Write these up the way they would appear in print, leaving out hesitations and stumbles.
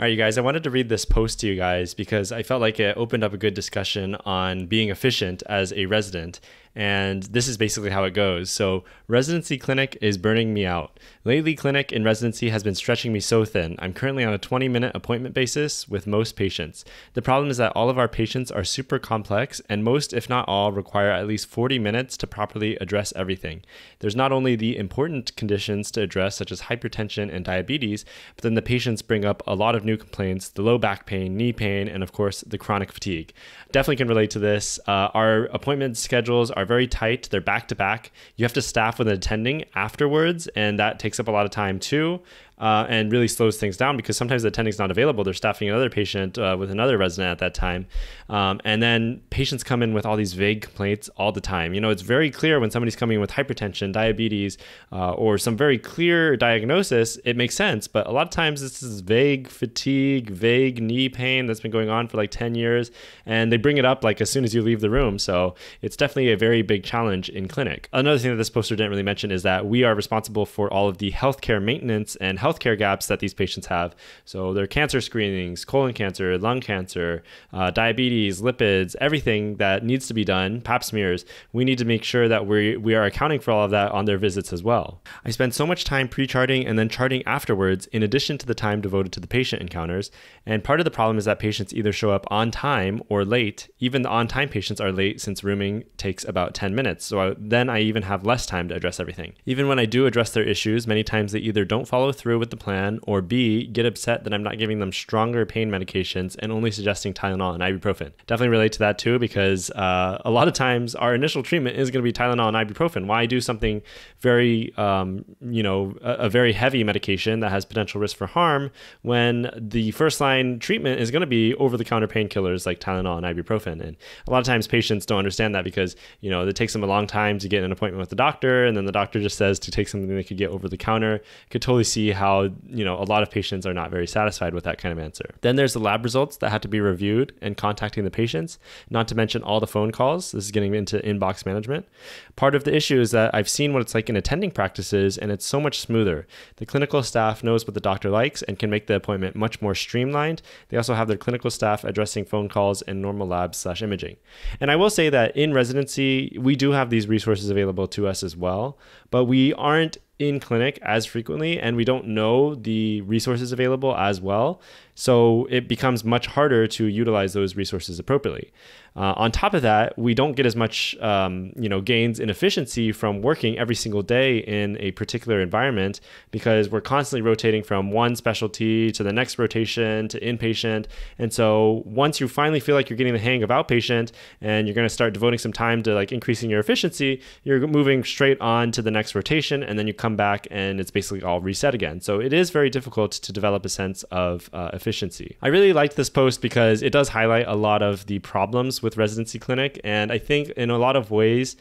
All right, you guys, I wanted to read this post to you guys because I felt like it opened up a good discussion on being efficient as a resident. And this is basically how it goes. So, residency clinic is burning me out. Lately, clinic in residency has been stretching me so thin. I'm currently on a 20-minute appointment basis with most patients. The problem is that all of our patients are super complex, and most, if not all, require at least 40 minutes to properly address everything. There's not only the important conditions to address, such as hypertension and diabetes, but then the patients bring up a lot of new complaints, the low back pain, knee pain, and of course, the chronic fatigue. Definitely can relate to this. Our appointment schedules are very tight. They're back to back. You have to staff with an attending afterwards, and that takes up a lot of time too. And really slows things down because sometimes the attending's not available. They're staffing another patient with another resident at that time. And then patients come in with all these vague complaints all the time. You know, it's very clear when somebody's coming in with hypertension, diabetes, or some very clear diagnosis, it makes sense. But a lot of times this is vague fatigue, vague knee pain that's been going on for like 10 years. And they bring it up like as soon as you leave the room. So it's definitely a very big challenge in clinic. Another thing that this poster didn't really mention is that we are responsible for all of the healthcare maintenance and healthcare gaps that these patients have. So their cancer screenings, colon cancer, lung cancer, diabetes, lipids, everything that needs to be done, pap smears, we need to make sure that we are accounting for all of that on their visits as well. I spend so much time pre-charting and then charting afterwards in addition to the time devoted to the patient encounters. And part of the problem is that patients either show up on time or late. Even the on-time patients are late since rooming takes about 10 minutes. So then I even have less time to address everything. Even when I do address their issues, many times they either don't follow through with the plan, or B, get upset that I'm not giving them stronger pain medications and only suggesting Tylenol and ibuprofen. Definitely relate to that too, because a lot of times our initial treatment is going to be Tylenol and ibuprofen. Why do something very, a very heavy medication that has potential risk for harm when the first line treatment is going to be over-the-counter painkillers like Tylenol and ibuprofen? And a lot of times patients don't understand that because, it takes them a long time to get an appointment with the doctor, and then the doctor just says to take something they could get over the counter. Could totally see how a lot of patients are not very satisfied with that kind of answer. Then there's the lab results that have to be reviewed and contacting the patients, not to mention all the phone calls. This is getting into inbox management. Part of the issue is that I've seen what it's like in attending practices, and it's so much smoother. The clinical staff knows what the doctor likes and can make the appointment much more streamlined. They also have their clinical staff addressing phone calls and normal labs/imaging. And I will say that in residency, we do have these resources available to us as well, but we aren't in clinic as frequently, and we don't know the resources available as well. So it becomes much harder to utilize those resources appropriately. On top of that, we don't get as much gains in efficiency from working every single day in a particular environment because we're constantly rotating from one specialty to the next rotation to inpatient. And so once you finally feel like you're getting the hang of outpatient and you're going to start devoting some time to like increasing your efficiency, you're moving straight on to the next rotation, and then you come back and it's basically all reset again. So it is very difficult to develop a sense of efficiency. I really liked this post because it does highlight a lot of the problems with residency clinic, and I think in a lot of ways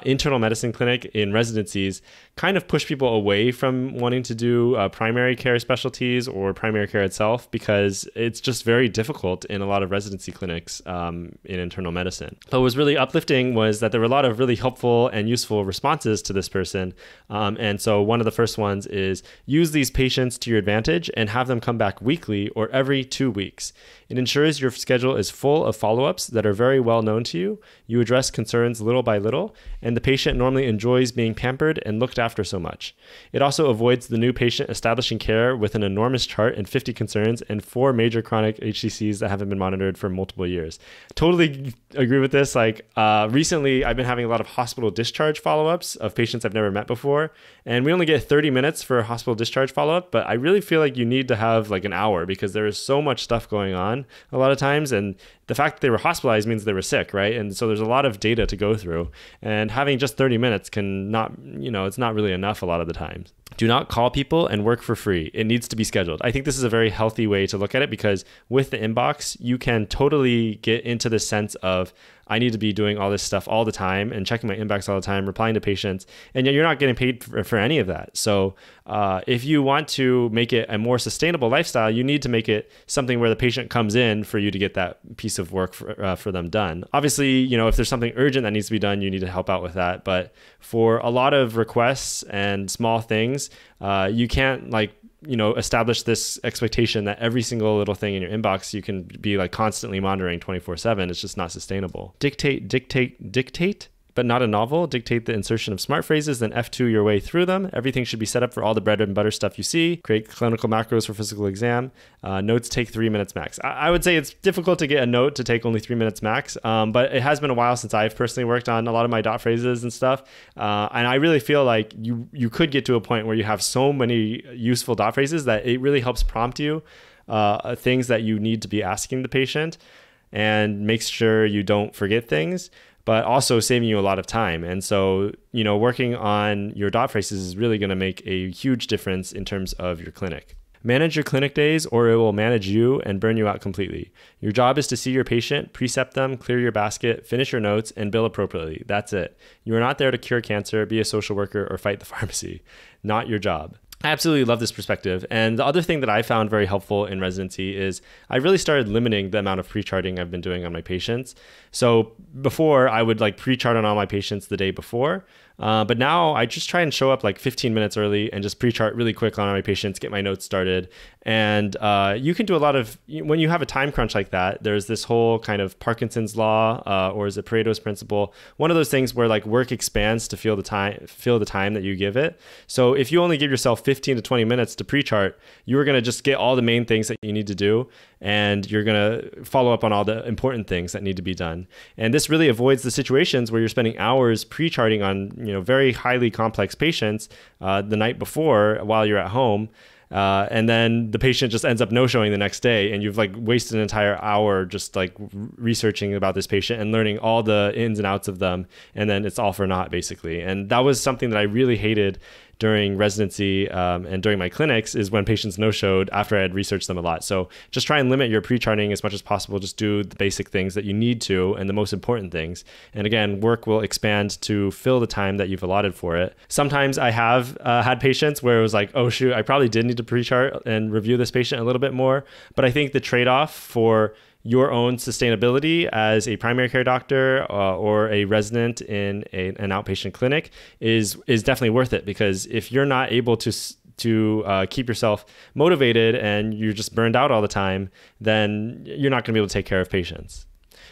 internal medicine clinic in residencies kind of push people away from wanting to do primary care specialties or primary care itself because it's just very difficult in a lot of residency clinics in internal medicine. What was really uplifting was that there were a lot of really helpful and useful responses to this person. And so one of the first ones is use these patients to your advantage and have them come back weekly or every 2 weeks. It ensures your schedule is full of follow-ups that are very well known to you. You address concerns little by little, and the patient normally enjoys being pampered and looked after so much. It also avoids the new patient establishing care with an enormous chart and 50 concerns and 4 major chronic HCCs that haven't been monitored for multiple years. Totally agree with this. Recently, I've been having a lot of hospital discharge follow-ups of patients I've never met before, and we only get 30 minutes for a hospital discharge follow-up, but I really feel like you need to have like an hour because there is so much stuff going on a lot of times, and the fact that they were hospitalized means they were sick, right? And so there's a lot of data to go through, and having just 30 minutes it's not really enough a lot of the times. Do not call people and work for free. It needs to be scheduled. I think this is a very healthy way to look at it because with the inbox, you can totally get into the sense of, I need to be doing all this stuff all the time and checking my inbox all the time, replying to patients, and yet you're not getting paid for any of that. So if you want to make it a more sustainable lifestyle, you need to make it something where the patient comes in for you to get that piece of work for them done. Obviously, if there's something urgent that needs to be done, you need to help out with that. But for a lot of requests and small things, you can't establish this expectation that every single little thing in your inbox you can be like constantly monitoring 24/7. It's just not sustainable. Dictate, but not a novel. Dictate the insertion of smart phrases, then F2 your way through them. Everything should be set up for all the bread and butter stuff you see. Create clinical macros for physical exam. Notes take 3 minutes max. I would say it's difficult to get a note to take only 3 minutes max, but it has been a while since I've personally worked on a lot of my dot phrases and stuff. And I really feel like you could get to a point where you have so many useful dot phrases that it really helps prompt you things that you need to be asking the patient and makes sure you don't forget things, but also saving you a lot of time. And so, working on your dot phrases is really going to make a huge difference in terms of your clinic. Manage your clinic days or it will manage you and burn you out completely. Your job is to see your patient, precept them, clear your basket, finish your notes, and bill appropriately. That's it. You are not there to cure cancer, be a social worker, or fight the pharmacy. Not your job. I absolutely love this perspective. And the other thing that I found very helpful in residency is I really started limiting the amount of pre-charting I've been doing on my patients. So before I would like pre-chart on all my patients the day before. But now I just try and show up like 15 minutes early and just pre-chart really quick on my patients, get my notes started. And you can do a lot of, when you have a time crunch like that, there's this whole kind of Parkinson's law, or is it Pareto's principle? One of those things where like work expands to fill the time that you give it. So if you only give yourself 15 to 20 minutes to pre-chart, you are going to just get all the main things that you need to do. And you're going to follow up on all the important things that need to be done. And this really avoids the situations where you're spending hours pre-charting on, very highly complex patients the night before while you're at home. And then the patient just ends up no-showing the next day, and you've like wasted an entire hour just like researching about this patient and learning all the ins and outs of them. And then it's all for naught, basically. And that was something that I really hated during residency and during my clinics, is when patients no-showed after I had researched them a lot. So just try and limit your pre-charting as much as possible. Just do the basic things that you need to and the most important things. And again, work will expand to fill the time that you've allotted for it. Sometimes I have had patients where it was like, oh shoot, I probably did need to pre-chart and review this patient a little bit more. But I think the trade-off for your own sustainability as a primary care doctor or a resident in an outpatient clinic is definitely worth it, because if you're not able to keep yourself motivated and you're just burned out all the time, then you're not going to be able to take care of patients.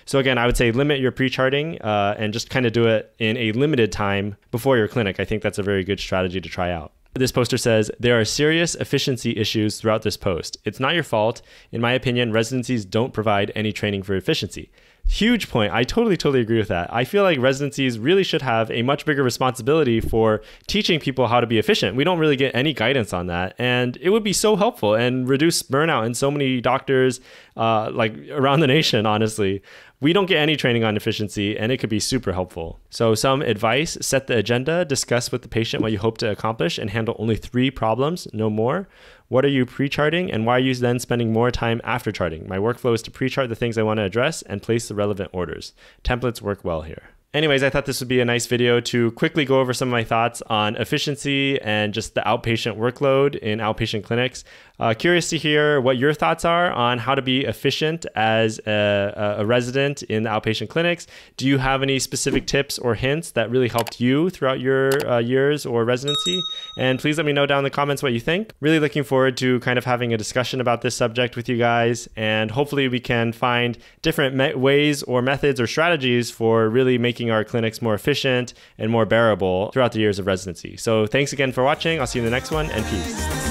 So again, I would say limit your pre-charting and just kind of do it in a limited time before your clinic. I think that's a very good strategy to try out. This poster says, there are serious efficiency issues throughout this post. It's not your fault. In my opinion, residencies don't provide any training for efficiency. Huge point. I totally agree with that. I feel like residencies really should have a much bigger responsibility for teaching people how to be efficient. We don't really get any guidance on that. And it would be so helpful and reduce burnout in so many doctors like around the nation, honestly. We don't get any training on efficiency, and it could be super helpful. So some advice: set the agenda, discuss with the patient what you hope to accomplish, and handle only 3 problems, no more. What are you pre-charting, and why are you then spending more time after charting? My workflow is to pre-chart the things I want to address and place the relevant orders. Templates work well here. Anyways, I thought this would be a nice video to quickly go over some of my thoughts on efficiency and just the outpatient workload in outpatient clinics. Curious to hear what your thoughts are on how to be efficient as a resident in the outpatient clinics. Do you have any specific tips or hints that really helped you throughout your years or residency? And please let me know down in the comments what you think. Really looking forward to kind of having a discussion about this subject with you guys, and hopefully we can find different ways or methods or strategies for really making our clinics more efficient and more bearable throughout the years of residency. So thanks again for watching. I'll see you in the next one, and peace.